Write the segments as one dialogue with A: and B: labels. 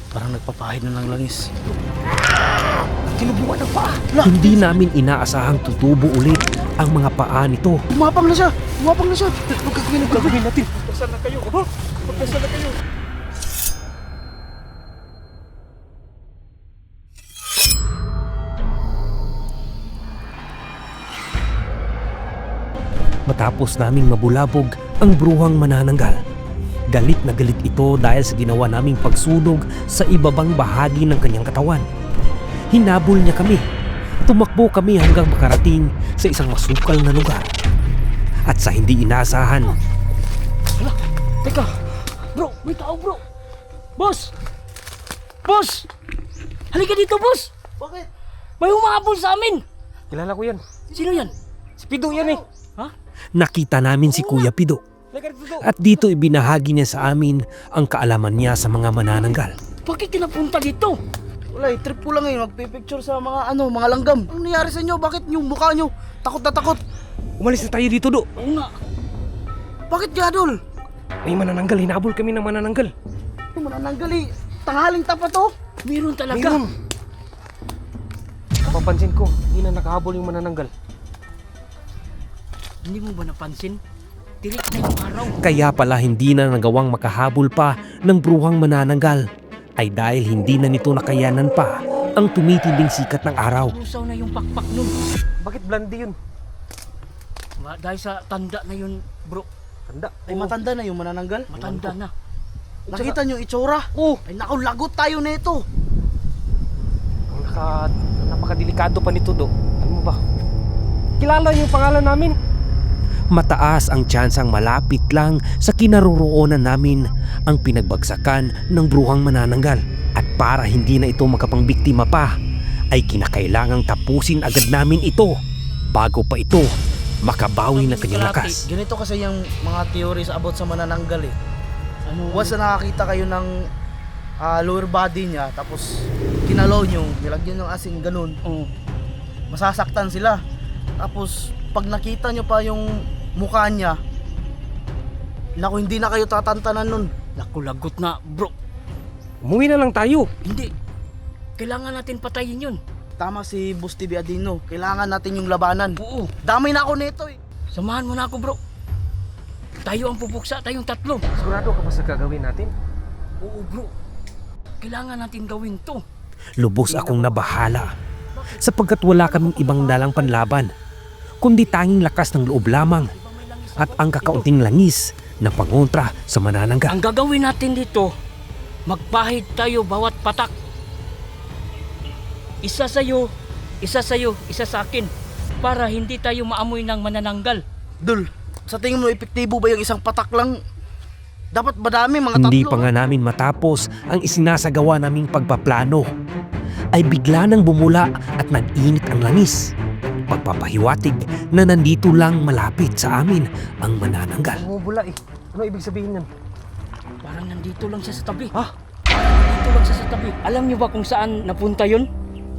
A: Parang nagpapahid na ng langis.
B: Tinubuan ang paa.
C: Hindi namin inaasahang tutubo ulit ang mga paa nito.
A: Umapang na siya! Umapang na siya!
B: Gagawin natin. Magdasal na kayo. Magdasal na kayo.
C: Matapos naming mabulabog ang bruhang manananggal. Galit na galit ito dahil sa ginawa naming pagsunog sa ibabang bahagi ng kanyang katawan. Hinabol niya kami. Tumakbo kami hanggang makarating sa isang masukal na lugar. At sa hindi inaasahan,
B: Hala, teka. Bro, may tao bro. Boss! Boss! Halika dito, boss!
A: Bakit?
B: May humahabol sa amin!
D: Kilala ko yan.
B: Sino yan?
D: Si Pido yan eh.
B: Ha?
C: nakita namin si Kuya Pido.
D: Halika dito.
C: At dito ibinahagi niya sa amin ang kaalaman niya sa mga manananggal.
B: Bakit kinapunta dito?
A: Wala eh, trip ko lang eh. Magpipicture sa mga mga langgam. Anong nangyari sa inyo? Bakit yung mukha nyo takot na takot?
D: Umalis na tayo dito, Do.
B: Oo nga.
A: Bakit gadol?
D: May manananggal. Hinabol kami ng manananggal.
A: Yung manananggal eh. Tanghaling tapat to.
B: Meron talaga.
D: Mayroon. Napapansin ko, hindi na nakahabol yung manananggal.
B: Hindi mo ba napansin? Tirik na yung araw.
C: Kaya pala hindi na nagawang makahabol pa ng bruhang manananggal ay dahil hindi na nito nakayanan pa ang tumitinding sikat ng araw.
B: Lusaw na yung pakpak nun.
D: Bakit blandi yun?
B: Dahil sa tanda na yun, bro.
D: Tanda.
A: Ay matanda na yung manananggal.
B: Matanda na.
A: Nakita nyo yung itsura?
D: Oh,
A: Ay naku, lagot tayo nito.
D: napakadelikado pa nito, Do. Alam mo ba? Kilala niyo yung pangalan namin.
C: Mataas ang tsansang malapit lang sa kinaroroonan namin ang pinagbagsakan ng bruhang manananggal. At para hindi na ito makapangbiktima pa, ay kinakailangang tapusin agad namin ito bago pa ito makabawi ng kanyang lakas.
A: Ganito kasi yung mga theories about sa manananggal eh.
B: Ano?
A: Once na nakakita kayo ng lower body niya, tapos kinalaw nyo, nilagyan ng asin, ganun, masasaktan sila. Tapos pag nakita nyo pa yung mukha niya, naku, hindi na kayo tatantanan nun.
B: Naku, lagot na, bro.
D: Umuwi na lang tayo.
B: Hindi. Kailangan natin patayin yun.
A: Tama si Boss TV Adino, kailangan natin yung labanan.
B: Oo.
A: Damay na ako nito eh.
B: Samahan mo na ako, bro. Tayo ang pupuksa, tayong tatlo.
D: Sigurado ka ba sa gagawin natin?
B: Oo, bro. Kailangan natin gawin to.
C: Lubos akong nabahala sapagkat wala kaming ibang dalang panlaban kundi tanging lakas ng loob lamang at ang kakaunting langis na pangontra sa manananggal.
B: Ang gagawin natin dito, magpahid tayo bawat patak. Isa sa'yo, isa sa akin. Para hindi tayo maamoy ng manananggal.
A: Dul, sa tingin mo epektibo ba yung isang patak lang? Dapat madami, mga tatlo.
C: Hindi pa nga namin matapos ang isinasagawa naming pagpaplano ay bigla nang bumula at nag-init ang langis. Pagpapahiwatig na nandito lang malapit sa amin ang manananggal.
D: Bumubula eh. Ano ibig sabihin yan?
B: Parang nandito lang siya sa tabi.
D: Ha?
B: Parang nandito lang siya sa tabi. Alam niyo ba kung saan napunta yun?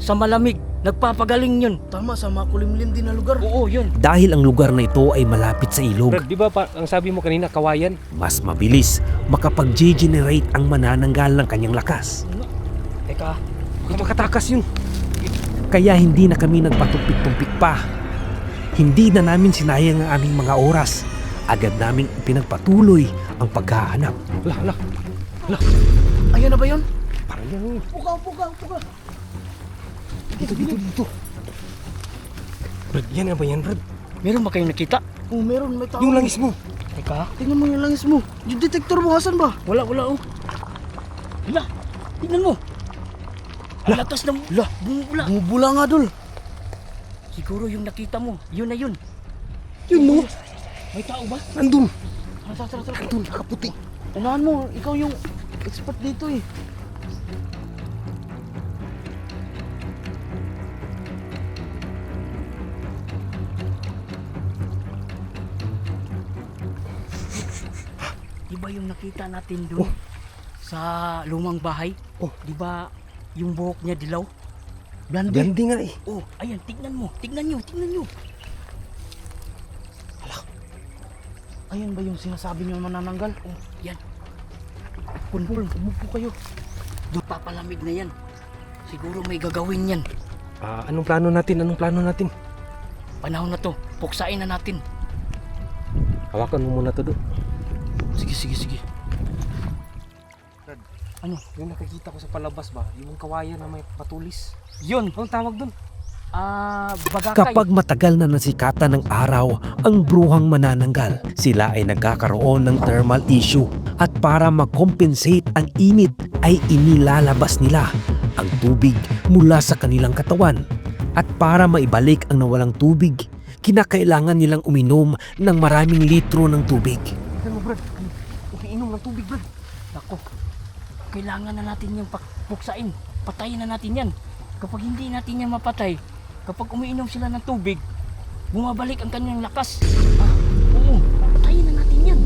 B: Sa malamig. Nagpapagaling yun.
A: Tama, sa makulimlim din na lugar.
B: Oo, yun.
C: Dahil ang lugar na ito ay malapit sa ilog,
D: Brad, di ba ang sabi mo kanina, kawayan?
C: mas mabilis makapag-generate ang manananggal ng kanyang lakas.
B: Teka,
D: Kung makatakas yun.
C: Kaya hindi na kami nagpatumpik-tumpik pa. Hindi na namin sinayang ang aming mga oras. Agad naming ipinagpatuloy ang paghahanap.
D: Hala.
A: Ayun na ba yun?
D: Parang yan.
A: Puka.
D: Dito. Brad, yan ba yan, Brad?
B: meron ba kayong nakita?
A: Oh, meron, may tao.
D: Yung langis mo.
B: Teka,
A: Tingnan mo yung langis mo. Yung detector mo, asan ba?
B: wala, oh. Hala, tingnan mo. Ang lakas ng bumubula.
A: Bumubula nga, Dul.
B: Siguro yung nakita mo, yun na yun.
D: Yun mo.
B: May tao ba?
D: Nandun.
B: Tara.
D: Nandun, nakaputi.
A: Unahan mo, ikaw yung expert dito eh.
B: Di ba yung nakita natin doon sa lumang bahay?
D: Oh.
B: Di ba yung buhok niya dilaw?
D: Blandi nga eh.
B: Oh, ayan, tignan mo. Tignan nyo.
A: Ayun ba yung sinasabi niyo manananggal?
B: Oh, yan.
A: Punpun, umupo kayo.
B: Doon papalamig na yan. Siguro may gagawin yan.
D: Anong plano natin? Anong plano natin?
B: Panahon na to. Puksain na natin.
D: Hawakan mo muna to, Do.
A: Sige, sige, sige.
B: Ano?
D: Yung nakikita ko sa palabas ba? Yung kawayan na may patulis.
B: Yun.
D: Anong tawag doon?
B: Bagakay.
C: Kapag matagal na nasikatan ng araw ang bruhang manananggal, sila ay nagkakaroon ng thermal issue at para mag-compensate ang init ay inilalabas nila ang tubig mula sa kanilang katawan. At para maibalik ang nawalang tubig, kinakailangan nilang uminom ng maraming litro ng tubig.
D: Tignan mo, Brad. Umiinom ng tubig, Brad.
B: Nako. Kailangan na natin yung puksain. Patayin na natin yan. Kapag hindi natin yan mapatay, kapag umiinom sila ng tubig, bumabalik ang kanyang lakas. Oo. Patayin na natin yan.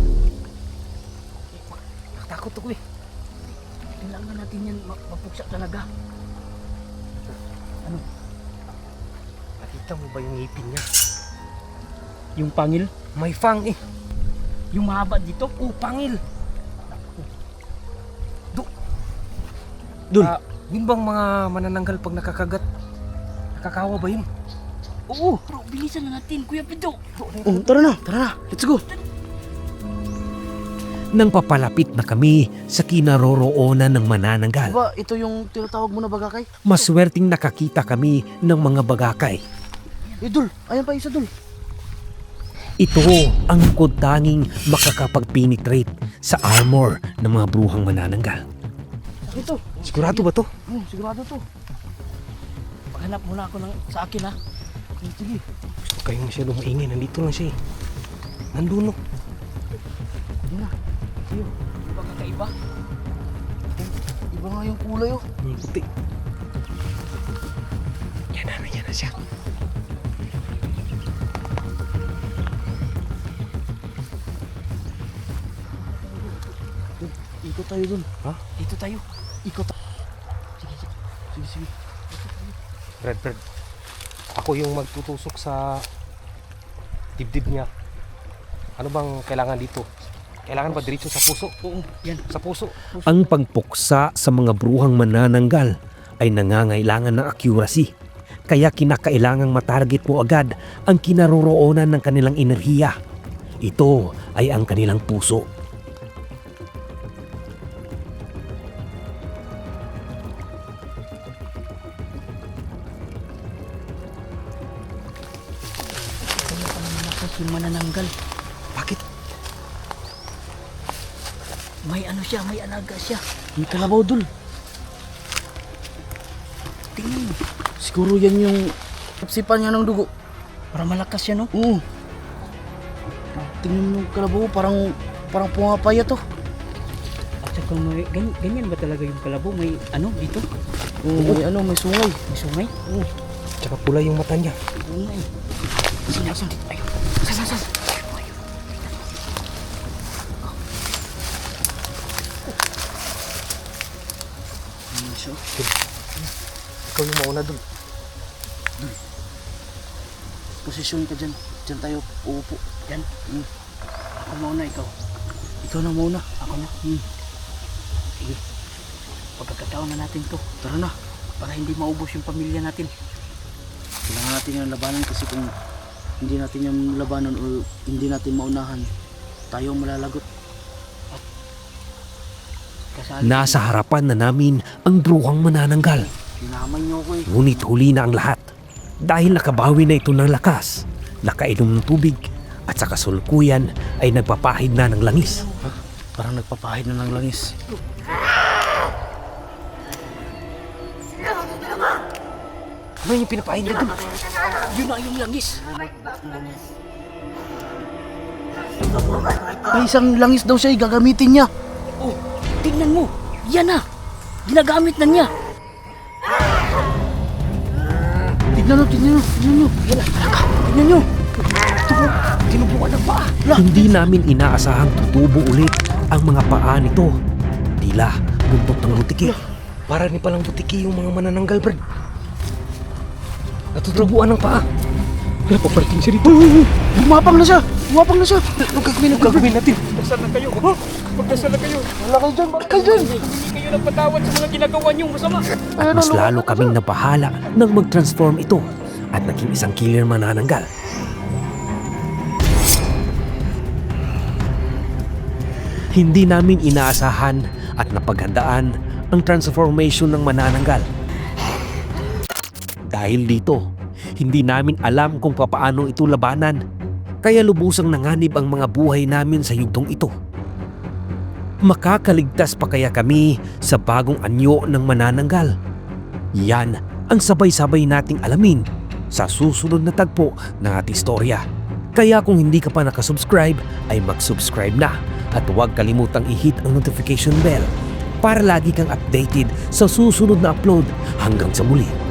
D: Nakatakot ako eh.
B: Kailangan natin yan mapuksa talaga. Ano?
D: Nakita mo ba yung ngipin niya?
B: Yung pangil?
D: May fang eh.
B: Yung mahaba dito?
D: Oh, pangil.
C: Dul,
D: Yun bang mga manananggal pag nakakagat? Nakakawa ba yun?
B: Oo. Bro, bilisan na natin, Kuya Pido.
A: Oh, tara na, let's go.
C: nang papalapit na kami sa kinaroroonan ng manananggal,
A: Diba, ito yung tinatawag mo na bagakay?
C: maswerteng nakakita kami ng mga bagakay.
A: Dul, ayan pa isa, Dul.
C: Ito ang kutanging makakapag-penetrate sa armor ng mga bruhang manananggal.
A: Ito.
D: Sigurado ba to?
A: Sigurado to.
B: Paghanap muna ako sa akin, ha?
A: Sige.
D: Huwag kayong masyadong maingay. Nandito lang siya eh. Nandun no.
A: Hindi na. Iyo.
B: Di ba kakaiba?
A: Iba nga yung kulay, oh.
D: Yung puti. Yan na siya.
A: Ikot tayo, Dul.
B: Dito tayo.
A: Ikot tayo. Sige.
D: Brad. Ako yung magtutusok sa dibdib niya. Ano bang kailangan dito? Kailangan ba diretso sa puso?
B: Oo, yan.
D: Sa puso.
C: Ang pagpuksa sa mga bruhang manananggal ay nangangailangan ng accuracy. Kaya kinakailangang matarget mo agad ang kinaroroonan ng kanilang enerhiya. Ito ay ang kanilang puso.
B: Malakas yung manananggal.
D: Bakit?
B: May ano siya, may alaga siya.
A: May kalabaw, Dul.
B: Tingnan mo.
A: Siguro yan yung kapsipan niya ng dugo.
B: Para malakas siya, no?
A: Oo. Tingnan mo yung kalabaw, parang pumapaya to.
B: At saka may, ganyan ba talaga yung kalabaw? May ano dito?
A: Oo, may sungay.
B: May sungay?
D: Tsaka pula yung mata niya.
B: Oo nga eh. Sinasan dito. Ayun. Sas.
D: Ikaw yung mauna dun.
A: Posisyon ka dyan. Dyan tayo uupo.
B: Yan. Ako muna, ikaw.
A: Ikaw na muna.
B: Ako na. Sige. Pagkakataon na natin to.
A: Tara na.
B: Para hindi maubos yung pamilya natin.
A: Kailangan natin yung labanan kasi kung hindi natin yung labanan o hindi natin maunahan, tayo ang malalagot.
B: Kasali.
C: Nasa harapan na namin ang bruhang manananggal.
A: Hinaman niyo ako eh.
C: Ngunit huli na ang lahat. Dahil nakabawi na ito ng lakas, nakainom ng tubig, at sa kasulkuyan ay nagpapahid na ng langis.
A: Parang nagpapahid na ng langis.
D: Ano yung pinapahin niya dun?
B: Yun na yung langis.
A: May isang langis daw siya, gagamitin niya.
B: Oh, tingnan mo. Yan na. Ginagamit na niya.
A: Tignan nyo.
B: Yan na. Tingnan nyo. Tinubuan ng paa.
C: Hindi namin inaasahang tutubo ulit ang mga paa nito. Tila buntot ng butiki.
D: Para ni palang butiki yung mga manananggal, Brad. Natutubuan ng paa. Wala pa parating siya dito.
A: Gumapang na siya.
D: Anong gagawin natin? Saan na kayo?
B: Magdasal na kayo.
A: Wala kayo dyan, balik kayo dyan.
B: Hindi kayo nagpatawad sa mga ginagawa niyong masama.
C: Mas lalo kaming nabahala nang mag-transform ito at naging isang killer manananggal. Hindi namin inaasahan at napaghandaan ang transformation ng manananggal. Dahil dito, hindi namin alam kung papaano ito labanan, kaya lubusang nanganib ang mga buhay namin sa yugtong ito. Makakaligtas pa kaya kami sa bagong anyo ng manananggal? Yan ang sabay-sabay nating alamin sa susunod na tagpo ng ating istorya. Kaya kung hindi ka pa nakasubscribe ay mag-subscribe na at huwag kalimutang i-hit ang notification bell para lagi kang updated sa susunod na upload. Hanggang sa muli.